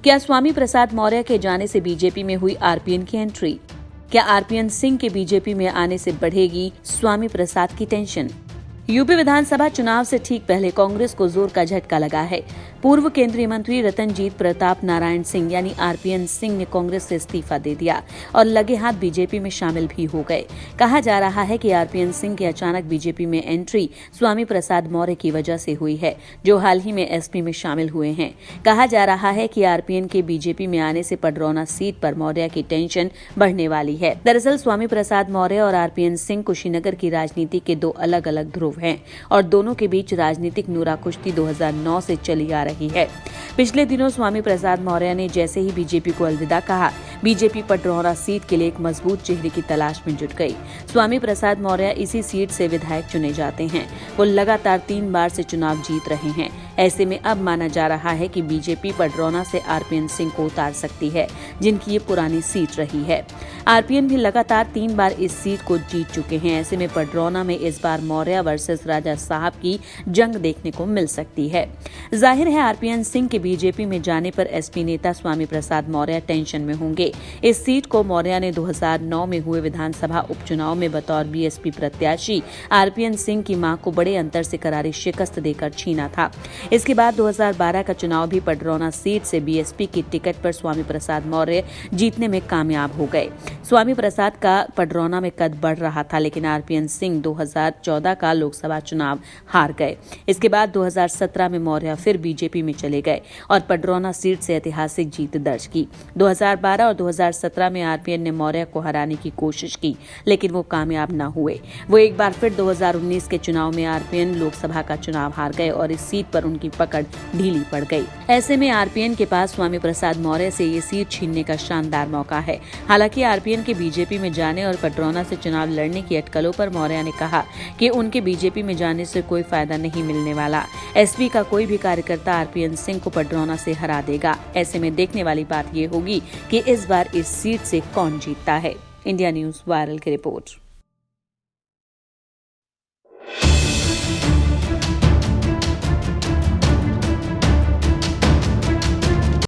क्या स्वामी प्रसाद मौर्य के जाने से बीजेपी में हुई आरपीएन की एंट्री? क्या आरपीएन सिंह के बीजेपी में आने से बढ़ेगी स्वामी प्रसाद की टेंशन? यूपी विधानसभा चुनाव से ठीक पहले कांग्रेस को जोर का झटका लगा है। पूर्व केंद्रीय मंत्री रतनजीत प्रताप नारायण सिंह यानी आरपीएन सिंह ने कांग्रेस से इस्तीफा दे दिया और लगे हाथ बीजेपी में शामिल भी हो गए। कहा जा रहा है कि आरपीएन सिंह की अचानक बीजेपी में एंट्री स्वामी प्रसाद मौर्य की वजह से हुई है, जो हाल ही में एसपी में शामिल हुए हैं। कहा जा रहा है कि आरपीएन के बीजेपी में आने से पडरौना सीट पर मौर्य की टेंशन बढ़ने वाली है। दरअसल स्वामी प्रसाद मौर्य और आरपीएन सिंह कुशीनगर की राजनीति के दो अलग अलग ध्रुव हैं और दोनों के बीच राजनीतिक नूरा कुश्ती 2009 से चली आ रही है। पिछले दिनों स्वामी प्रसाद मौर्य ने जैसे ही बीजेपी को अलविदा कहा, बीजेपी पडरौना सीट के लिए एक मजबूत चेहरे की तलाश में जुट गई। स्वामी प्रसाद मौर्य इसी सीट से विधायक चुने जाते हैं। वो लगातार 3 बार से चुनाव जीत रहे हैं। ऐसे में अब माना जा रहा है कि बीजेपी पडरौना से आरपीएन सिंह को उतार सकती है, जिनकी ये पुरानी सीट रही है। आरपीएन भी लगातार 3 बार इस सीट को जीत चुके हैं। ऐसे में पडरौना में इस बार मौर्य वर्सेस राजा साहब की जंग देखने को मिल सकती है। जाहिर है आरपीएन सिंह के बीजेपी में जाने पर एसपी नेता स्वामी प्रसाद मौर्य टेंशन में होंगे। इस सीट को मौर्य ने 2009 में हुए विधानसभा उपचुनाव में बतौर बीएसपी प्रत्याशी आरपीएन सिंह की मां को बड़े अंतर से करारी शिकस्त देकर छीना था। इसके बाद 2012 का चुनाव भी पडरौना सीट से बीएसपी की टिकट पर स्वामी प्रसाद मौर्य जीतने में कामयाब हो गए। स्वामी प्रसाद का पडरौना में कद बढ़ रहा था, लेकिन आरपीएन सिंह 2014 का लोकसभा चुनाव हार गए। इसके बाद 2017 में मौर्य फिर बीजेपी में चले गए और पडरौना सीट से ऐतिहासिक जीत दर्ज की। 2012 और 2017 में आरपीएन ने मौर्य को हराने की कोशिश की, लेकिन वो कामयाब न हुए। वो एक बार फिर 2019 के चुनाव में आरपीएन लोकसभा का चुनाव हार गए और इस सीट पर उनकी पकड़ ढीली पड़ गई। ऐसे में आरपीएन के पास स्वामी प्रसाद मौर्य से ये सीट छीनने का शानदार मौका है। हालांकि आरपीएन के बीजेपी में जाने और पडरौना से चुनाव लड़ने की अटकलों पर मौर्य ने कहा कि उनके बीजेपी में जाने से कोई फायदा नहीं मिलने वाला। एसपी का कोई भी कार्यकर्ता आरपीएन सिंह को पडरौना से हरा देगा। ऐसे में देखने वाली बात ये होगी कि इस बार इस सीट से कौन जीतता है। इंडिया न्यूज वायरल की रिपोर्ट।